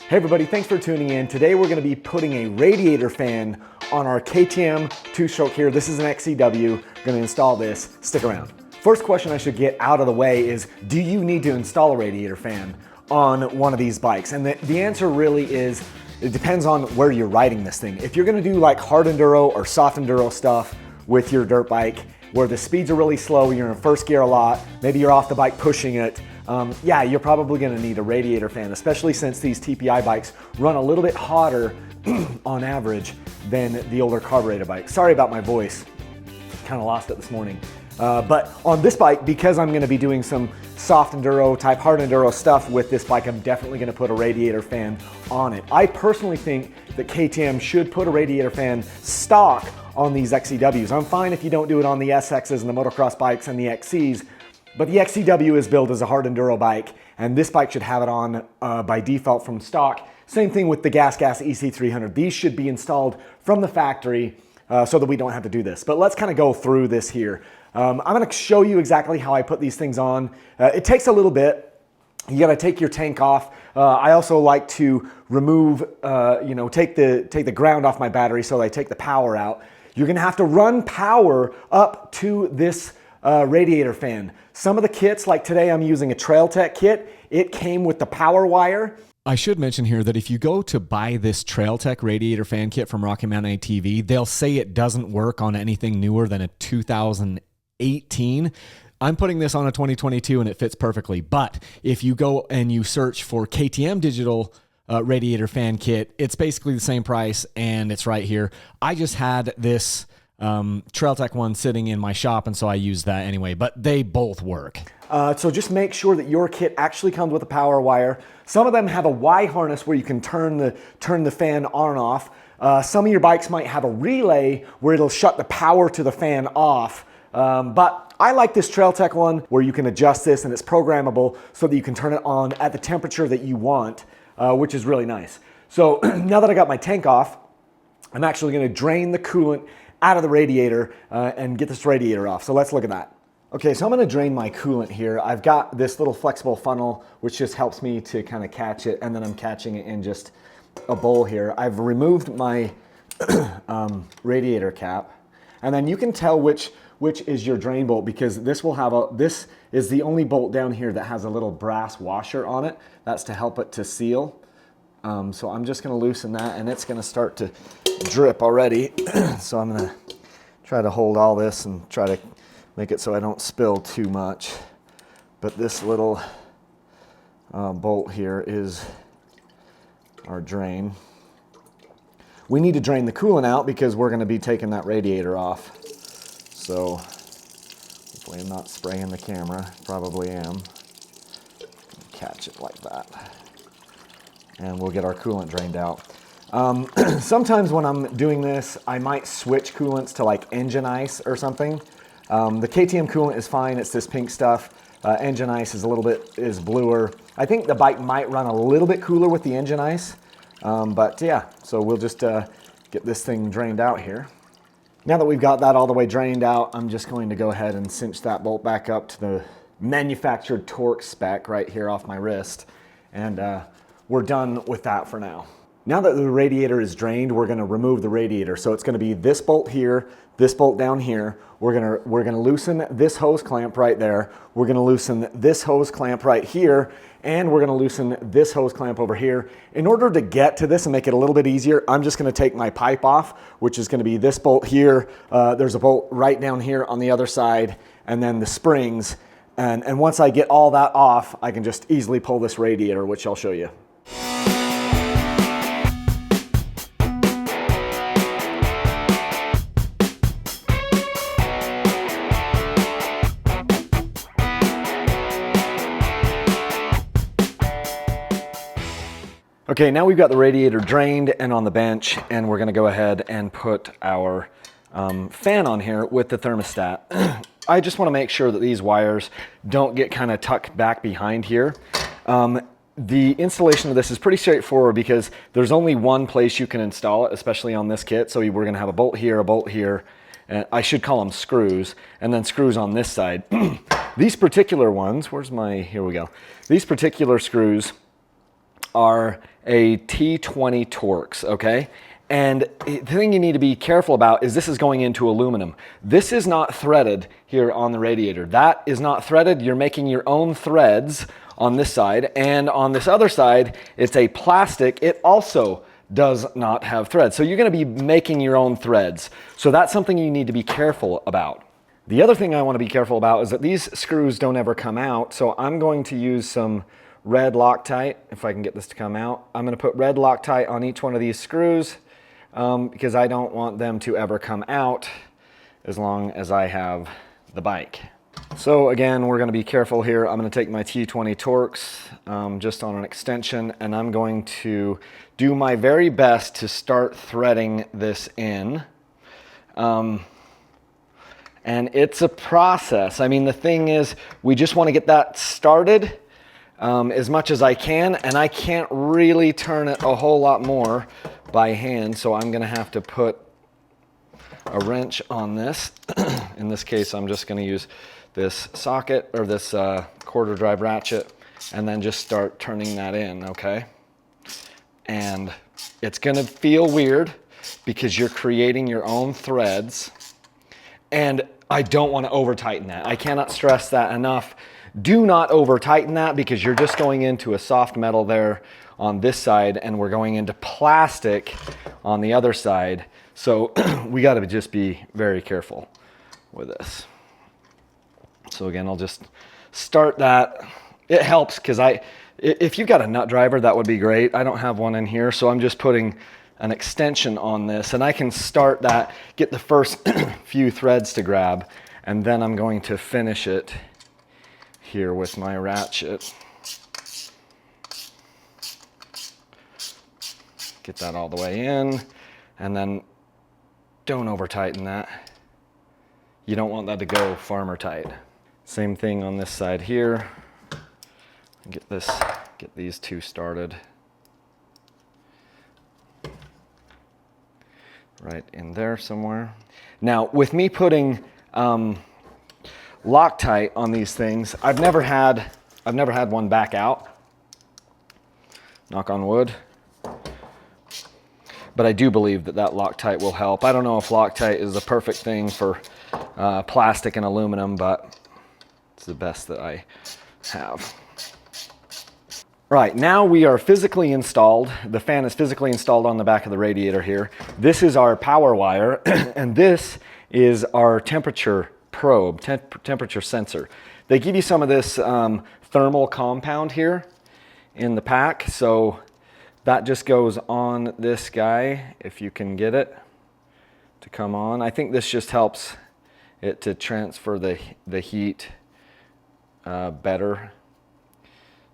Hey everybody, thanks for tuning in. Today we're going to be putting a radiator fan on our KTM two-stroke here. This is an XCW. We're going to install this. Stick around. First question I should get out of the way is, do you need to install a radiator fan on one of these bikes? And the answer really is, it depends on where you're riding this thing. If you're going to do like hard enduro or soft enduro stuff with your dirt bike, where the speeds are really slow, you're in first gear a lot, maybe you're off the bike pushing it, yeah, you're probably gonna need a radiator fan, especially since these TPI bikes run a little bit hotter on average than the older carburetor bikes. Sorry about my voice, kind of lost it this morning. But on this bike, because I'm gonna be doing some soft enduro type, hard enduro stuff with this bike, I'm definitely gonna put a radiator fan on it. I personally think that KTM should put a radiator fan stock on these XCWs. I'm fine if you don't do it on the SXs and the motocross bikes and the XCs, but the XCW is built as a hard enduro bike, and this bike should have it on by default from stock. Same thing with the Gas EC300. These should be installed from the factory so that we don't have to do this. But let's kind of go through this here. I'm gonna show you exactly how I put these things on. It takes a little bit. You gotta take your tank off. I also like to remove, take the ground off my battery so I take the power out. You're gonna have to run power up to this radiator fan. Some of the kits, like today I'm using a Trail Tech kit, it came with the power wire. I should mention here that if you go to buy this Trail Tech radiator fan kit from Rocky Mountain ATV, they'll say it doesn't work on anything newer than a 2018. I'm putting this on a 2022 and it fits perfectly. But if you go and you search for KTM digital radiator fan kit, it's basically the same price and it's right here. I just had this Trail Tech one sitting in my shop, and so I use that anyway, but they both work. So just make sure that your kit actually comes with a power wire. Some of them have a Y harness where you can turn the fan on and off. Some of your bikes might have a relay where it'll shut the power to the fan off. But I like this Trail Tech one where you can adjust this and it's programmable so that you can turn it on at the temperature that you want, which is really nice. So now that I got my tank off, I'm actually going to drain the coolant out of the radiator and get this radiator off. So let's look at that. Okay, so I'm gonna drain my coolant here. I've got this little flexible funnel, which just helps me to kind of catch it, and then I'm catching it in just a bowl here. I've removed my radiator cap, and then you can tell which is your drain bolt, because this is the only bolt down here that has a little brass washer on it. That's to help it to seal. So I'm just gonna loosen that, and it's gonna start to drip already. So I'm gonna try to hold all this and try to make it so I don't spill too much. But this little bolt here is our drain. We need to drain the coolant out because we're gonna be taking that radiator off. So hopefully I'm not spraying the camera, probably am. Catch it like that. And we'll get our coolant drained out. Sometimes when I'm doing this, I might switch coolants to like engine ice or something. The KTM coolant is fine, it's this pink stuff. Engine ice is bluer. I think the bike might run a little bit cooler with the engine ice. But yeah, so we'll just get this thing drained out here. Now that we've got that all the way drained out, I'm just going to go ahead and cinch that bolt back up to the manufactured torque spec right here off my wrist. And we're done with that for now. Now that the radiator is drained, we're gonna remove the radiator. So it's gonna be this bolt here, this bolt down here. We're gonna loosen this hose clamp right there. We're gonna loosen this hose clamp right here, and we're gonna loosen this hose clamp over here. In order to get to this and make it a little bit easier, I'm just gonna take my pipe off, which is gonna be this bolt here. There's a bolt right down here on the other side, and then the springs. And once I get all that off, I can just easily pull this radiator, which I'll show you. Okay, now we've got the radiator drained and on the bench, and we're gonna go ahead and put our fan on here with the thermostat. I just wanna make sure that these wires don't get kind of tucked back behind here. The installation of this is pretty straightforward because there's only one place you can install it, especially on this kit. So we're gonna have a bolt here, and I should call them screws, and then screws on this side. These particular ones, here we go. These particular screws are a T20 Torx, okay? And the thing you need to be careful about is this is going into aluminum. This is not threaded here on the radiator. That is not threaded. You're making your own threads on this side, and on this other side, it's a plastic. It also does not have threads. So you're gonna be making your own threads. So that's something you need to be careful about. The other thing I wanna be careful about is that these screws don't ever come out. So I'm going to use some red Loctite, if I can get this to come out. I'm gonna put red Loctite on each one of these screws because I don't want them to ever come out as long as I have the bike. So again, we're gonna be careful here. I'm gonna take my T20 Torx just on an extension, and I'm going to do my very best to start threading this in. And it's a process. I mean, the thing is, we just wanna get that started as much as I can, and I can't really turn it a whole lot more by hand, so I'm gonna have to put a wrench on this. In this case, I'm just gonna use this socket or this quarter drive ratchet and then just start turning that in, okay? And it's gonna feel weird because you're creating your own threads, and I don't wanna over tighten that. I cannot stress that enough. Do not over tighten that because you're just going into a soft metal there on this side, and we're going into plastic on the other side. So we gotta just be very careful with this. So again, I'll just start that. It helps because if you've got a nut driver, that would be great. I don't have one in here, so I'm just putting an extension on this, and I can start that, get the first few threads to grab, and then I'm going to finish it here with my ratchet. Get that all the way in, and then don't over tighten that. You don't want that to go farmer tight. Same thing on this side here. Get these two started. Right in there somewhere. Now, with me putting Loctite on these things, I've never had one back out. Knock on wood. But I do believe that Loctite will help. I don't know if Loctite is the perfect thing for plastic and aluminum, but it's the best that I have. Right, now we are physically installed. The fan is physically installed on the back of the radiator here. This is our power wire, and this is our temperature probe, temperature sensor. They give you some of this thermal compound here in the pack, so that just goes on this guy, if you can get it to come on. I think this just helps it to transfer the heat better,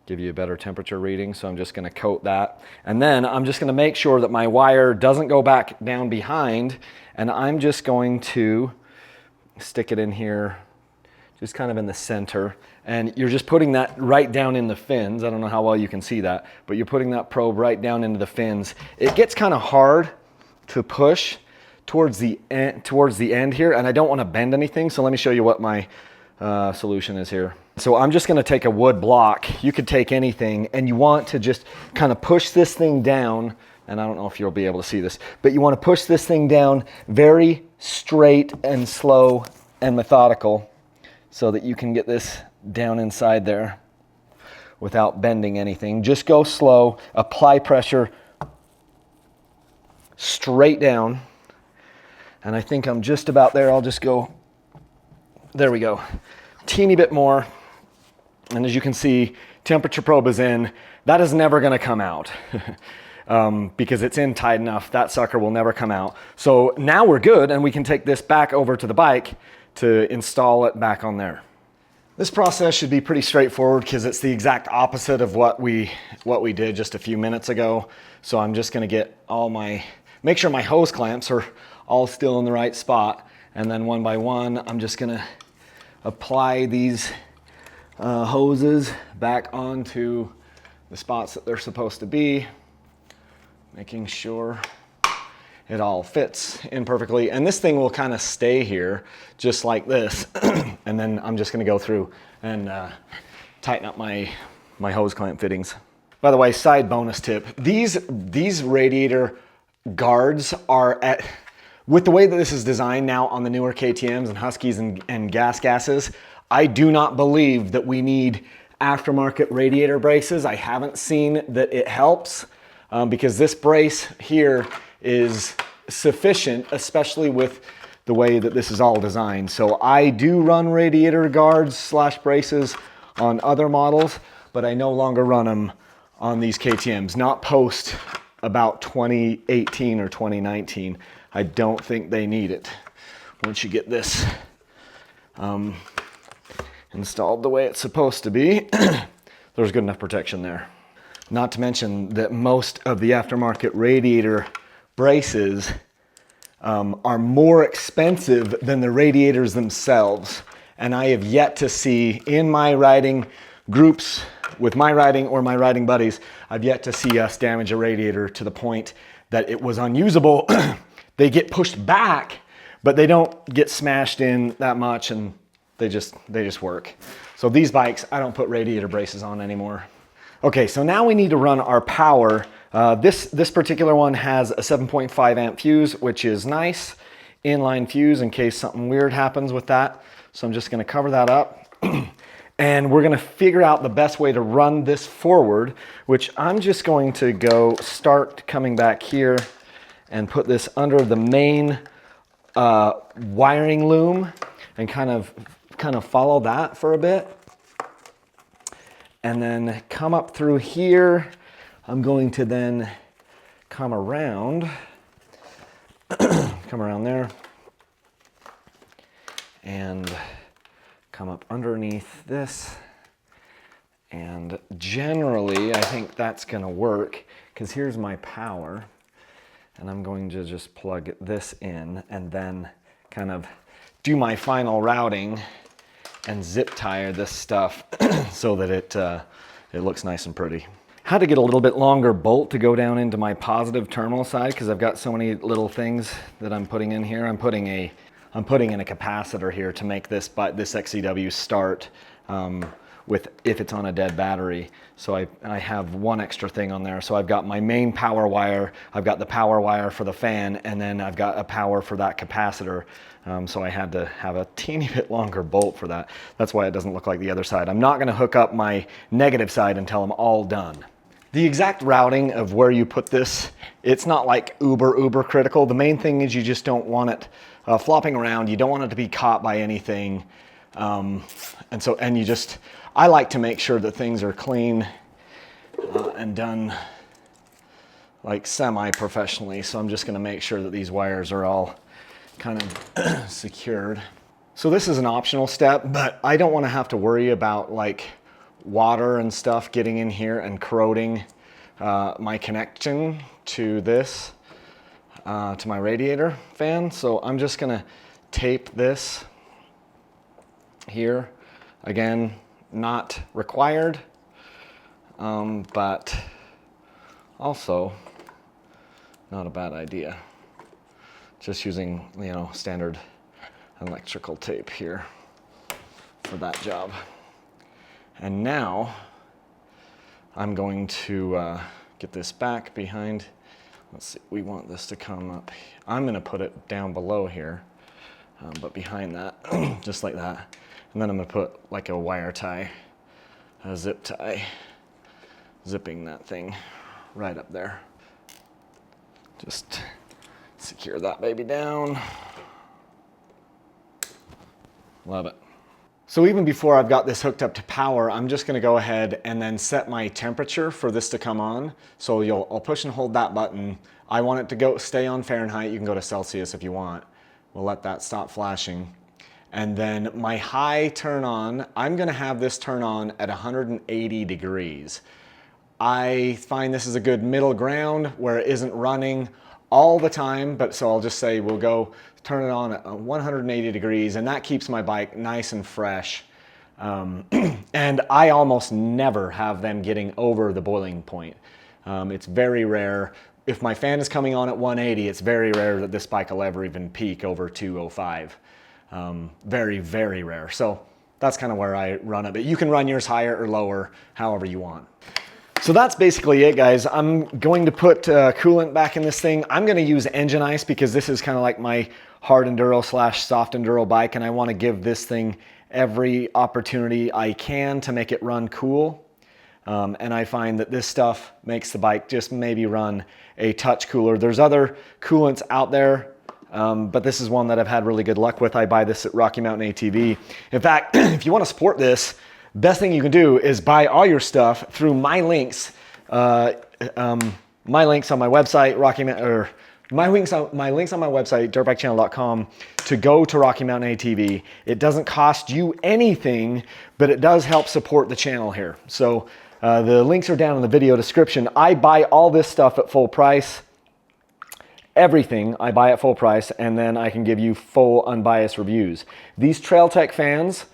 give you a better temperature reading. So I'm just gonna coat that. And then I'm just gonna make sure that my wire doesn't go back down behind, and I'm just going to stick it in here, just kind of in the center. And you're just putting that right down in the fins. I don't know how well you can see that, but you're putting that probe right down into the fins. It gets kind of hard to push towards the end here, and I don't want to bend anything, so let me show you what my solution is here. So I'm just going to take a wood block. You could take anything, and you want to just kind of push this thing down, and I don't know if you'll be able to see this, but you want to push this thing down very straight and slow and methodical so that you can get this down inside there without bending anything. Just go slow, apply pressure straight down, and I think I'm just about there. I'll just go, there we go, teeny bit more, and as you can see, temperature probe is in. That is never gonna come out because it's in tight enough. That sucker will never come out. So now we're good, and we can take this back over to the bike to install it back on there. This process should be pretty straightforward because it's the exact opposite of what we did just a few minutes ago. So I'm just gonna get make sure my hose clamps are all still in the right spot. And then one by one, I'm just gonna apply these hoses back onto the spots that they're supposed to be, making sure it all fits in perfectly. And this thing will kind of stay here just like this. And then I'm just gonna go through and tighten up my hose clamp fittings. By the way, side bonus tip, these radiator guards are with the way that this is designed now on the newer KTMs and Huskies and gases, I do not believe that we need aftermarket radiator braces. I haven't seen that it helps because this brace here is sufficient, especially with the way that this is all designed. So I do run radiator guards / braces on other models, but I no longer run them on these KTMs, not post about 2018 or 2019. I don't think they need it. Once you get this installed the way it's supposed to be, there's good enough protection there. Not to mention that most of the aftermarket radiator braces are more expensive than the radiators themselves. And I have yet to see in my riding groups with my riding or my riding buddies, I've yet to see us damage a radiator to the point that it was unusable. They get pushed back, but they don't get smashed in that much, and they just work. So these bikes, I don't put radiator braces on anymore. Okay, so now we need to run our power. This particular one has a 7.5 amp fuse, which is nice. Inline fuse in case something weird happens with that. So I'm just gonna cover that up. And we're gonna figure out the best way to run this forward, which I'm just going to go start coming back here and put this under the main wiring loom and kind of follow that for a bit. And then come up through here. I'm going to then come around there and come up underneath this. And generally, I think that's gonna work because here's my power. And I'm going to just plug this in and then kind of do my final routing and zip tie this stuff so that it looks nice and pretty. Had to get a little bit longer bolt to go down into my positive terminal side because I've got so many little things that I'm putting in here. I'm putting in a capacitor here to make this XCW start if it's on a dead battery. So I have one extra thing on there. So I've got my main power wire, I've got the power wire for the fan, and then I've got a power for that capacitor. So I had to have a teeny bit longer bolt for that. That's why it doesn't look like the other side. I'm not gonna hook up my negative side until I'm all done. The exact routing of where you put this, it's not like uber critical. The main thing is you just don't want it flopping around. You don't want it to be caught by anything. I like to make sure that things are clean and done like semi-professionally. So I'm just gonna make sure that these wires are all kind of secured. So this is an optional step, but I don't wanna have to worry about like water and stuff getting in here and corroding my connection to this, to my radiator fan. So I'm just gonna tape this here. Again, not required, but also not a bad idea. Just using, standard electrical tape here for that job. And now I'm going to get this back behind. Let's see, we want this to come up. I'm gonna put it down below here, but behind that, just like that. And then I'm gonna put like a wire tie, a zip tie, zipping that thing right up there. Just secure that baby down. Love it. So even before I've got this hooked up to power, I'm just gonna go ahead and then set my temperature for this to come on. So I'll push and hold that button. I want it to stay on Fahrenheit. You can go to Celsius if you want. We'll let that stop flashing. And then my high turn on, I'm gonna have this turn on at 180 degrees. I find this is a good middle ground where it isn't running all the time, but so I'll just say we'll go turn it on at 180 degrees, and that keeps my bike nice and fresh. And I almost never have them getting over the boiling point. It's very rare. If my fan is coming on at 180, it's very rare that this bike will ever even peak over 205. Very, very rare. So that's kind of where I run it. But you can run yours higher or lower, however you want. So that's basically it, guys. I'm going to put coolant back in this thing. I'm going to use engine ice because this is kind of like my hard enduro / soft enduro bike, and I want to give this thing every opportunity I can to make it run cool. And I find that this stuff makes the bike just maybe run a touch cooler. There's other coolants out there, but this is one that I've had really good luck with. I buy this at Rocky Mountain ATV. In fact, if you want to support this, best thing you can do is buy all your stuff through my links. My links on my website, my links on my website, dirtbikechannel.com, to go to Rocky Mountain ATV. It doesn't cost you anything, but it does help support the channel here. So the links are down in the video description. I buy all this stuff at full price. Everything I buy at full price, and then I can give you full unbiased reviews. These TrailTech fans,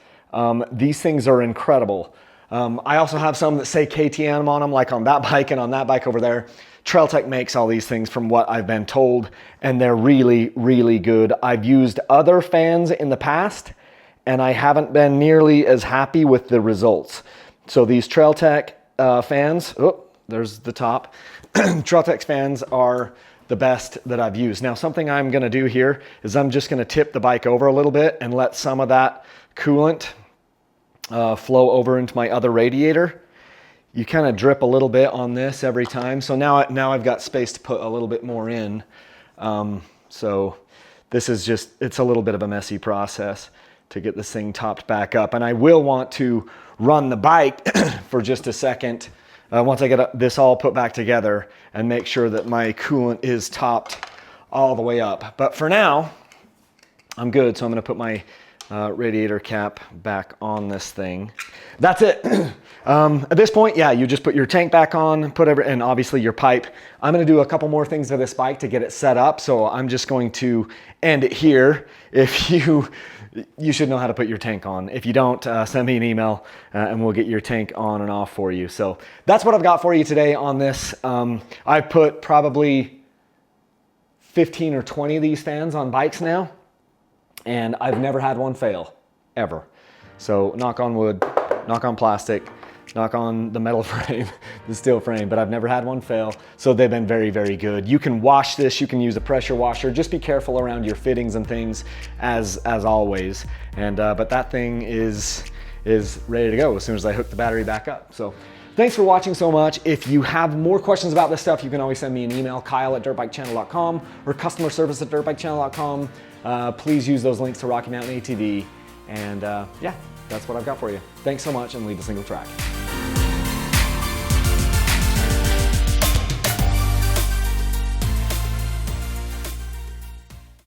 these things are incredible. I also have some that say KTM on them, like on that bike and on that bike over there. TrailTech makes all these things from what I've been told, and they're really, really good. I've used other fans in the past, and I haven't been nearly as happy with the results. So these TrailTech fans, oh, there's the top. TrailTech fans are the best that I've used. Now, something I'm gonna do here is I'm just gonna tip the bike over a little bit and let some of that coolant flow over into my other radiator. You kind of drip a little bit on this every time. So now I've got space to put a little bit more in. So this is just, it's a little bit of a messy process to get this thing topped back up. And I will want to run the bike for just a second once I get this all put back together and make sure that my coolant is topped all the way up. But for now, I'm good. So I'm gonna put my radiator cap back on this thing. That's it. At this point, yeah, you just put your tank back on, and obviously your pipe. I'm gonna do a couple more things to this bike to get it set up, so I'm just going to end it here. If you should know how to put your tank on. If you don't, send me an email and we'll get your tank on and off for you. So that's what I've got for you today on this. I put probably 15 or 20 of these fans on bikes now, and I've never had one fail, ever. So knock on wood, knock on plastic, knock on the metal frame, the steel frame, but I've never had one fail. So they've been very, very good. You can wash this, you can use a pressure washer. Just be careful around your fittings and things as always. And but that thing is ready to go as soon as I hook the battery back up. So thanks for watching so much. If you have more questions about this stuff, you can always send me an email, kyle@dirtbikechannel.com or customer service at dirtbikechannel.com. Please use those links to Rocky Mountain ATV. And yeah, that's what I've got for you. Thanks so much, and leave a single track.